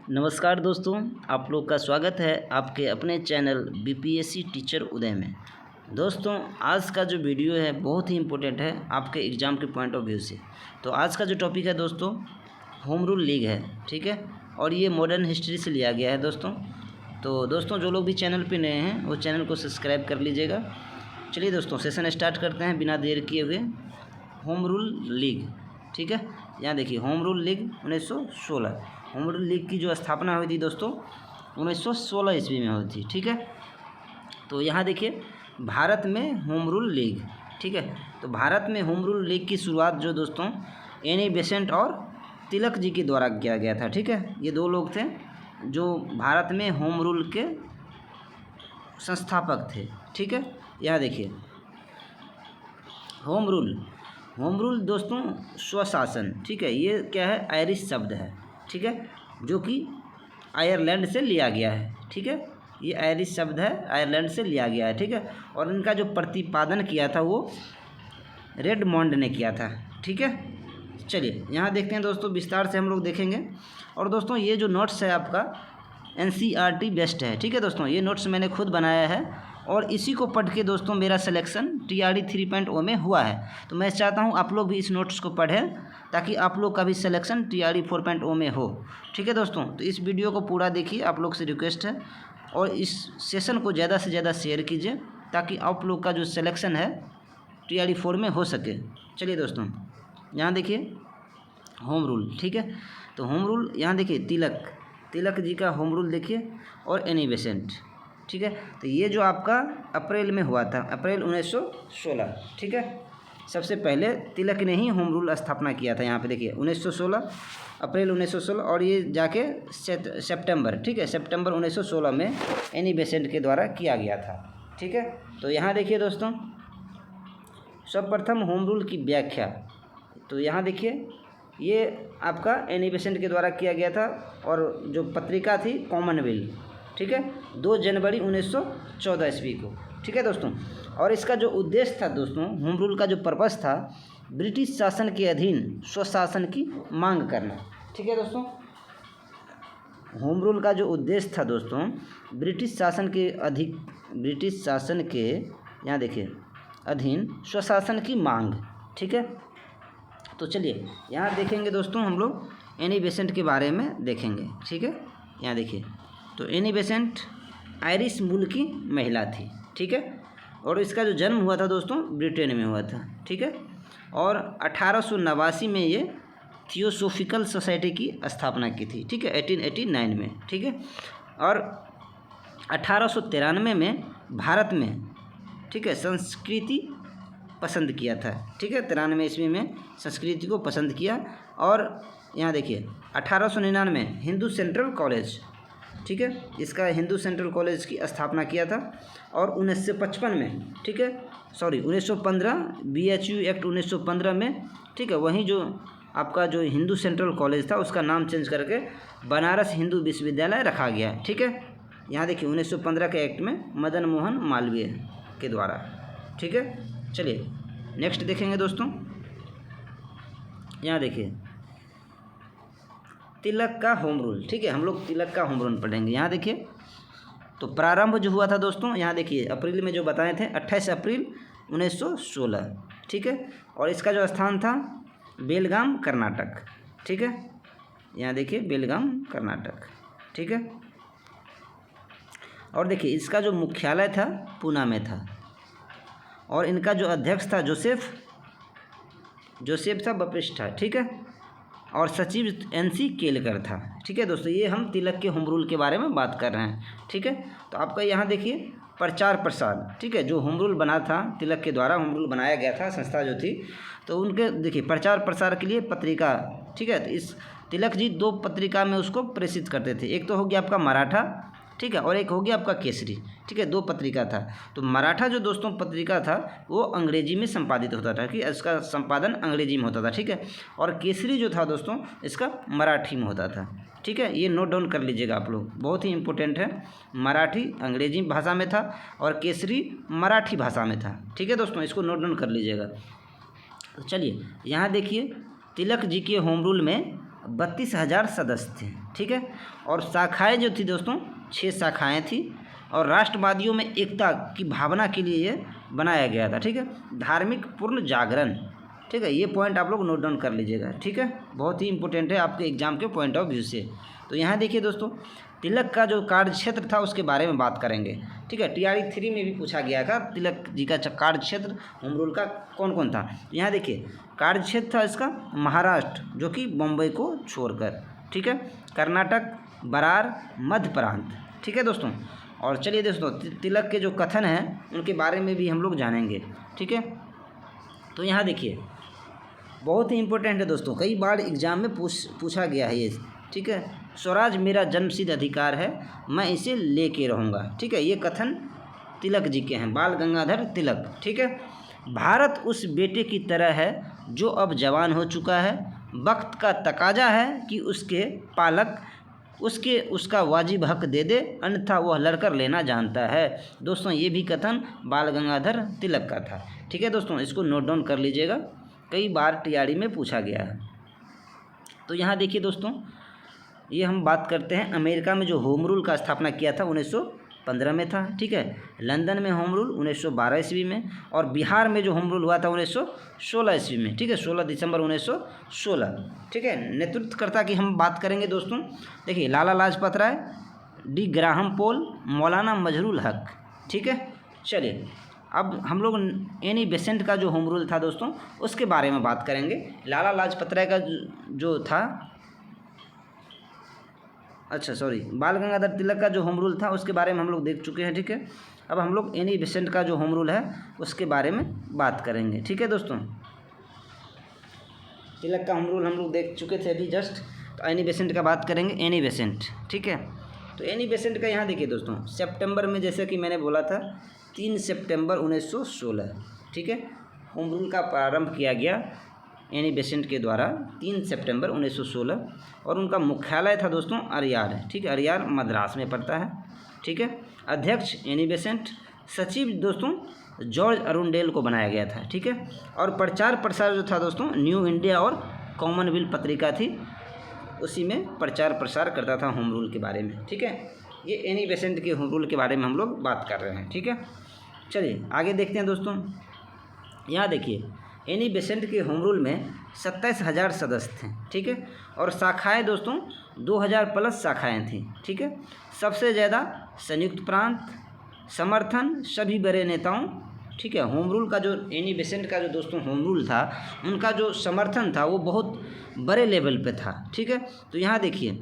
नमस्कार दोस्तों, आप लोग का स्वागत है आपके अपने चैनल बीपीएससी टीचर उदय में। दोस्तों, आज का जो वीडियो है बहुत ही इम्पोर्टेंट है आपके एग्ज़ाम के पॉइंट ऑफ व्यू से। तो आज का जो टॉपिक है दोस्तों, होम रूल लीग है, ठीक है। और ये मॉडर्न हिस्ट्री से लिया गया है दोस्तों। तो दोस्तों, जो लोग भी चैनल पर नए हैं वो चैनल को सब्सक्राइब कर लीजिएगा। चलिए दोस्तों, सेशन स्टार्ट करते हैं बिना देर किए हुए। होम रूल लीग, ठीक है। यहाँ देखिए, home rule league 1916। Home rule league की जो स्थापना हुई थी दोस्तों 1916 ईस्वी में हुई थी, ठीक है। तो यहाँ देखिए, भारत में होम रूल लीग, ठीक है। तो भारत में होम रूल लीग की शुरुआत जो दोस्तों एनी बेसेंट और तिलक जी के द्वारा किया गया था, ठीक है। ये दो लोग थे जो भारत में होम रूल के संस्थापक थे, ठीक है। यहाँ देखिए, होम रूल दोस्तों स्वशासन, ठीक है। ये क्या है, आयरिश शब्द है, ठीक है, जो कि आयरलैंड से लिया गया है, ठीक है। ये आयरिश शब्द है, आयरलैंड से लिया गया है, ठीक है। और इनका जो प्रतिपादन किया था वो रेडमंड ने किया था, ठीक है। चलिए यहाँ देखते हैं दोस्तों, विस्तार से हम लोग देखेंगे। और दोस्तों, ये जो नोट्स है आपका NCERT बेस्ट है, ठीक है दोस्तों। ये नोट्स मैंने खुद बनाया है और इसी को पढ़ के दोस्तों मेरा सिलेक्शन TRD 3.0 में हुआ है। तो मैं चाहता हूँ आप लोग भी इस नोट्स को पढ़ें ताकि आप लोग का भी सिलेक्शन TRD 4.0 में हो, ठीक है दोस्तों। तो इस वीडियो को पूरा देखिए, आप लोग से रिक्वेस्ट है। और इस सेशन को ज़्यादा से ज़्यादा शेयर कीजिए ताकि आप लोग का जो सिलेक्शन है TRD 4 में हो सके। चलिए दोस्तों, यहाँ देखिए होम रूल, ठीक है। तो होम रूल यहाँ देखिए, तिलक जी का होम रूल देखिए और एनी बेसेंट, ठीक है। तो ये जो आपका अप्रैल में हुआ था, अप्रैल 1916, ठीक है। सबसे पहले तिलक ने ही होम रूल स्थापना किया था। यहाँ पे देखिए 1916, अप्रैल 1916, और ये जाके सितंबर, ठीक है, सितंबर 1916 में एनी बेसेंट के द्वारा किया गया था, ठीक है। तो यहाँ देखिए दोस्तों, सर्वप्रथम होम रूल की व्याख्या। तो यहाँ देखिए, ये आपका एनी बेसेंट के द्वारा किया गया था और जो पत्रिका थी कॉमनवेल्थ, ठीक है, 2 जनवरी 1914 ईस्वी को, ठीक है दोस्तों। और इसका जो उद्देश्य था दोस्तों, होम रूल का जो पर्पस था, ब्रिटिश शासन के अधीन स्वशासन की मांग करना, ठीक है दोस्तों। होम रूल का जो उद्देश्य था दोस्तों, ब्रिटिश शासन के यहाँ देखिए अधीन स्वशासन की मांग, ठीक है। तो चलिए यहाँ देखेंगे दोस्तों, हम लोग एनी बेसेंट के बारे में देखेंगे, ठीक है। यहाँ देखिए, तो एनी बेसेंट आयरिश मूल की महिला थी, ठीक है। और इसका जो जन्म हुआ था दोस्तों ब्रिटेन में हुआ था, ठीक है। और 1889 में ये थियोसोफिकल सोसाइटी की स्थापना की थी, ठीक है, 1889 में, ठीक है। और 1893 में भारत में, ठीक है, संस्कृति पसंद किया था, ठीक है। 93 ईस्वी में संस्कृति को पसंद किया। और यहाँ देखिए 1899 हिंदू सेंट्रल कॉलेज, ठीक है, इसका हिंदू सेंट्रल कॉलेज की स्थापना किया था। और 1955 में, ठीक है, 1915 BHU एक्ट 1915 में, ठीक है, वहीं जो आपका जो हिंदू सेंट्रल कॉलेज था उसका नाम चेंज करके बनारस हिंदू विश्वविद्यालय रखा गया है, ठीक है। यहाँ देखिए 1915 के एक्ट में मदन मोहन मालवीय के द्वारा, ठीक है। चलिए नेक्स्ट देखेंगे दोस्तों, यहाँ देखिए तिलक का होम रूल, ठीक है। हम लोग तिलक का होम रूल पढ़ेंगे। यहाँ देखिए, तो प्रारंभ जो हुआ था दोस्तों, यहाँ देखिए अप्रैल में जो बताए थे 28 अप्रैल 1916, ठीक है। और इसका जो स्थान था बेलगाम कर्नाटक, ठीक है। यहाँ देखिए बेलगाम कर्नाटक, ठीक है। और देखिए इसका जो मुख्यालय था पूना में था। और इनका जो अध्यक्ष था जोसेफ था बपिस्टा, ठीक है। और सचिव NC केलकर था, ठीक है दोस्तों। ये हम तिलक के होम रूल के बारे में बात कर रहे हैं, ठीक है। तो आपका यहाँ देखिए प्रचार प्रसार, ठीक है, जो होम रूल बना था तिलक के द्वारा, होम रूल बनाया गया था संस्था जो थी, तो उनके देखिए प्रचार प्रसार के लिए पत्रिका, ठीक है। तो इस तिलक जी 2 पत्रिका में उसको प्रेषित करते थे। एक तो हो गया आपका मराठा, ठीक है, और एक हो गया आपका केसरी, ठीक है, 2 पत्रिका था। तो मराठा जो दोस्तों पत्रिका था वो अंग्रेजी में संपादित होता था, कि इसका संपादन अंग्रेजी में होता था, ठीक है। और केसरी जो था दोस्तों इसका मराठी में होता था, ठीक है। ये नोट डाउन कर लीजिएगा आप लोग, बहुत ही इंपॉर्टेंट है। मराठी अंग्रेजी भाषा में था और केसरी मराठी भाषा में था, ठीक है दोस्तों, इसको नोट डाउन कर लीजिएगा। तो चलिए यहाँ देखिए, तिलक जी के होम रूल में 32,000 सदस्य थे, ठीक है। और शाखाएं जो थी दोस्तों 6 शाखाएं थी, और राष्ट्रवादियों में एकता की भावना के लिए ये बनाया गया था, ठीक है। धार्मिक पूर्ण जागरण, ठीक है, ये पॉइंट आप लोग नोट डाउन कर लीजिएगा, ठीक है, बहुत ही इंपॉर्टेंट है आपके एग्जाम के पॉइंट ऑफ व्यू से। तो यहाँ देखिए दोस्तों, तिलक का जो कार्य क्षेत्र था उसके बारे में बात करेंगे, ठीक है। TRE 3 में भी पूछा गया था तिलक जी का कार्य क्षेत्र होम रूल का कौन कौन था। यहाँ देखिए कार्य क्षेत्र था इसका महाराष्ट्र, जो कि बम्बई को छोड़कर, ठीक है, कर्नाटक, बरार, मध्य प्रांत, ठीक है दोस्तों। और चलिए दोस्तों, तिलक के जो कथन हैं उनके बारे में भी हम लोग जानेंगे, ठीक है। तो यहाँ देखिए बहुत ही इंपॉर्टेंट है दोस्तों, कई बार एग्जाम में पूछा गया है ये, ठीक है। स्वराज मेरा जन्मसिद्ध अधिकार है, मैं इसे लेके रहूँगा, ठीक है। ये कथन तिलक जी के हैं, बाल गंगाधर तिलक, ठीक है। भारत उस बेटे की तरह है जो अब जवान हो चुका है, वक्त का तकाजा है कि उसके पालक उसका वाजिब हक दे दे, अन्यथा वह लड़कर लेना जानता है। दोस्तों ये भी कथन बाल गंगाधर तिलक का था, ठीक है दोस्तों, इसको नोट डाउन कर लीजिएगा, कई बार TRE में पूछा गया है। तो यहाँ देखिए दोस्तों, ये हम बात करते हैं अमेरिका में जो होम रूल का स्थापना किया था 1915 में था, ठीक है। लंदन में होम रूल 1912 ईस्वी में, और बिहार में जो होम रूल हुआ था 1916 ईस्वी में, ठीक है, 16 दिसंबर 1916, ठीक है। नेतृत्वकर्ता की हम बात करेंगे दोस्तों, देखिए लाला लाजपत राय, D ग्राहम पोल, मौलाना मजहरूल हक, ठीक है। चलिए अब हम लोग एनी बेसेंट का जो होम रूल था दोस्तों उसके बारे में बात करेंगे। लाला लाजपत राय का जो था, अच्छा सॉरी, बाल गंगाधर तिलक का जो होम रूल था उसके बारे में हम लोग देख चुके हैं, ठीक है। अब हम लोग एनी बेसेंट का जो होम रूल है उसके बारे में बात करेंगे, ठीक है दोस्तों। तिलक का होम रूल हम लोग देख चुके थे अभी जस्ट, तो एनी बेसेंट का बात करेंगे, एनी बेसेंट, ठीक है। तो एनी बेसेंट का यहाँ देखिए दोस्तों, सितंबर में जैसे कि मैंने बोला था 3 सितंबर 1916, ठीक है, होम रूल का प्रारंभ किया गया एनी बेसेंट के द्वारा 3 सितंबर 1916, और उनका मुख्यालय था दोस्तों अरियार, ठीक है, अरियार मद्रास में पड़ता है, ठीक है। अध्यक्ष एनी बेसेंट, सचिव दोस्तों जॉर्ज अरुंडेल को बनाया गया था, ठीक है। और प्रचार प्रसार जो था दोस्तों न्यू इंडिया और कॉमनवेल्थ पत्रिका थी, उसी में प्रचार प्रसार करता था होम रूल के बारे में, ठीक है। ये एनी बेसेंट के होम रूल के बारे में हम लोग बात कर रहे हैं, ठीक है। चलिए आगे देखते हैं दोस्तों, यहाँ देखिए एनी बेसेंट के होम रूल में 27,000 सदस्य थे, ठीक है। और शाखाएं दोस्तों 2,000 प्लस शाखाएं थी, ठीक है। सबसे ज़्यादा संयुक्त प्रांत समर्थन सभी बड़े नेताओं, ठीक है। होम रूल का जो एनी बेसेंट का जो दोस्तों होम रूल था उनका जो समर्थन था वो बहुत बड़े लेवल पे था, ठीक है। तो यहाँ देखिए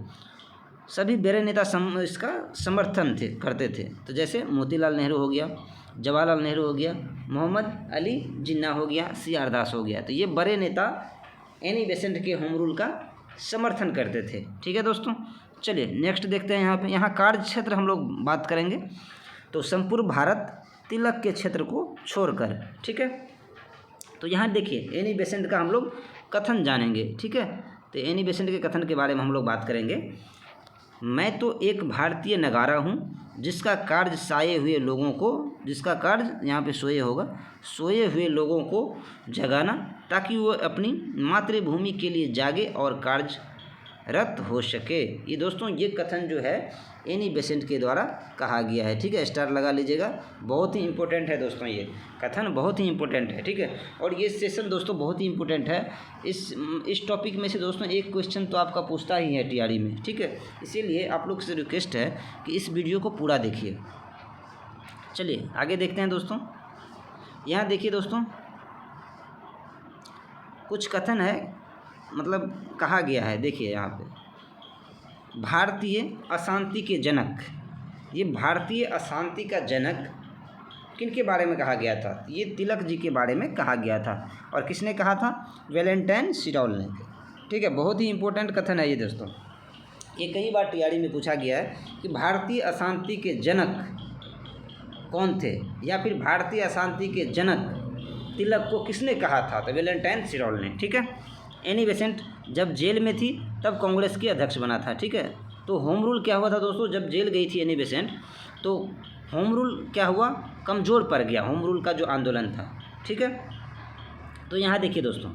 सभी बड़े नेता इसका समर्थन करते थे, तो जैसे मोतीलाल नेहरू हो गया, जवाहरलाल नेहरू हो गया, मोहम्मद अली जिन्ना हो गया, CR दास हो गया, तो ये बड़े नेता एनी बेसेंट के होम रूल का समर्थन करते थे, ठीक है दोस्तों। चलिए नेक्स्ट देखते हैं, यहाँ कार्य क्षेत्र हम लोग बात करेंगे, तो संपूर्ण भारत तिलक के क्षेत्र को छोड़कर, ठीक है। तो यहाँ देखिए एनी बेसेंट का हम लोग कथन जानेंगे, ठीक है। तो एनी बेसेंट के कथन के बारे में हम लोग बात करेंगे। मैं तो एक भारतीय नगारा हूँ जिसका कार्य जिसका कार्य यहाँ पे सोए हुए लोगों को जगाना, ताकि वो अपनी मातृभूमि के लिए जागे और कार्यरत हो सके। ये दोस्तों ये कथन जो है एनी बेसेंट के द्वारा कहा गया है, ठीक है, स्टार लगा लीजिएगा, बहुत ही इंपॉर्टेंट है दोस्तों, ये कथन बहुत ही इंपॉर्टेंट है, ठीक है। और ये सेशन दोस्तों बहुत ही इंपॉर्टेंट है, इस टॉपिक में से दोस्तों एक क्वेश्चन तो आपका पूछता ही है TRE में, ठीक है। इसीलिए आप लोग से रिक्वेस्ट है कि इस वीडियो को पूरा देखिए। चलिए आगे देखते हैं दोस्तों, यहाँ देखिए दोस्तों कुछ कथन है, मतलब कहा गया है, देखिए यहाँ पे भारतीय अशांति के जनक, ये भारतीय अशांति का जनक किनके बारे में कहा गया था, ये तिलक जी के बारे में कहा गया था। और किसने कहा था, वैलेंटाइन शिराल ने, ठीक है। बहुत ही इंपॉर्टेंट कथन है ये दोस्तों, ये कई बार TRE में पूछा गया है कि भारतीय अशांति के जनक कौन थे, या फिर भारतीय अशांति के जनक तिलक को किसने कहा था, तो वैलेंटाइन शिराल ने, ठीक है। एनी बेसेंट जब जेल में थी तब कांग्रेस की अध्यक्ष बना था, ठीक है। तो होम रूल क्या हुआ था दोस्तों, जब जेल गई थी एनी बेसेंट तो होम रूल क्या हुआ, कमज़ोर पड़ गया होम रूल का जो आंदोलन था, ठीक है। तो यहाँ देखिए दोस्तों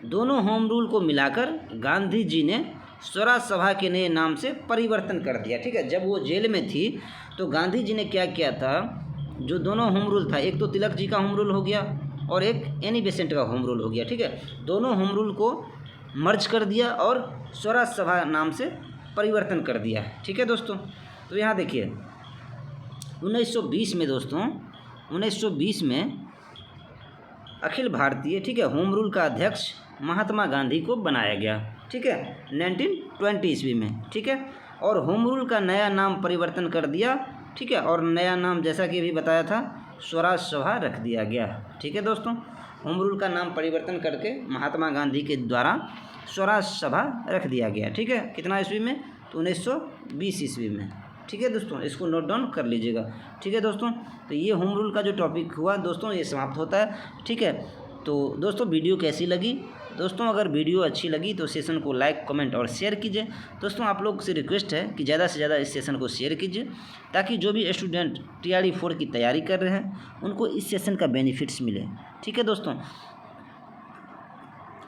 दोनों होम रूल को मिलाकर गांधी जी ने स्वराज सभा के नए नाम से परिवर्तन कर दिया। ठीक है, जब वो जेल में थी तो गांधी जी ने क्या किया था, जो दोनों होम रूल था, एक तो तिलक जी का होम रूल हो गया और एक एनी बेसेंट का होम रूल हो गया। ठीक है, दोनों होम रूल को मर्ज कर दिया और स्वराज सभा नाम से परिवर्तन कर दिया। ठीक है दोस्तों, तो यहाँ देखिए 1920 में दोस्तों 1920 में अखिल भारतीय, ठीक है, होम रूल का अध्यक्ष महात्मा गांधी को बनाया गया। ठीक है, 1920 ईस्वी में। ठीक है, और होम रूल का नया नाम परिवर्तन कर दिया। ठीक है, और नया नाम जैसा कि अभी बताया था स्वराज सभा रख दिया गया। ठीक है दोस्तों, होम रूल का नाम परिवर्तन करके महात्मा गांधी के द्वारा स्वराज सभा रख दिया गया। ठीक है, कितना ईस्वी में, तो 1920 ईस्वी में। ठीक है दोस्तों, इसको नोट डाउन कर लीजिएगा। ठीक है दोस्तों, तो ये होम रूल का जो टॉपिक हुआ दोस्तों ये समाप्त होता है। ठीक है, तो दोस्तों वीडियो कैसी लगी दोस्तों, अगर वीडियो अच्छी लगी तो सेशन को लाइक कमेंट और शेयर कीजिए। दोस्तों आप लोग से रिक्वेस्ट है कि ज़्यादा से ज़्यादा इस सेशन को शेयर कीजिए ताकि जो भी स्टूडेंट TRE 4 की तैयारी कर रहे हैं उनको इस सेशन का बेनिफिट्स मिले। ठीक है दोस्तों,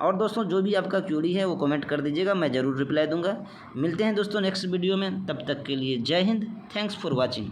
और दोस्तों जो भी आपका क्वेरी है वो कमेंट कर दीजिएगा, मैं ज़रूर रिप्लाई दूंगा। मिलते हैं दोस्तों नेक्स्ट वीडियो में, तब तक के लिए जय हिंद, थैंक्स फॉर वॉचिंग।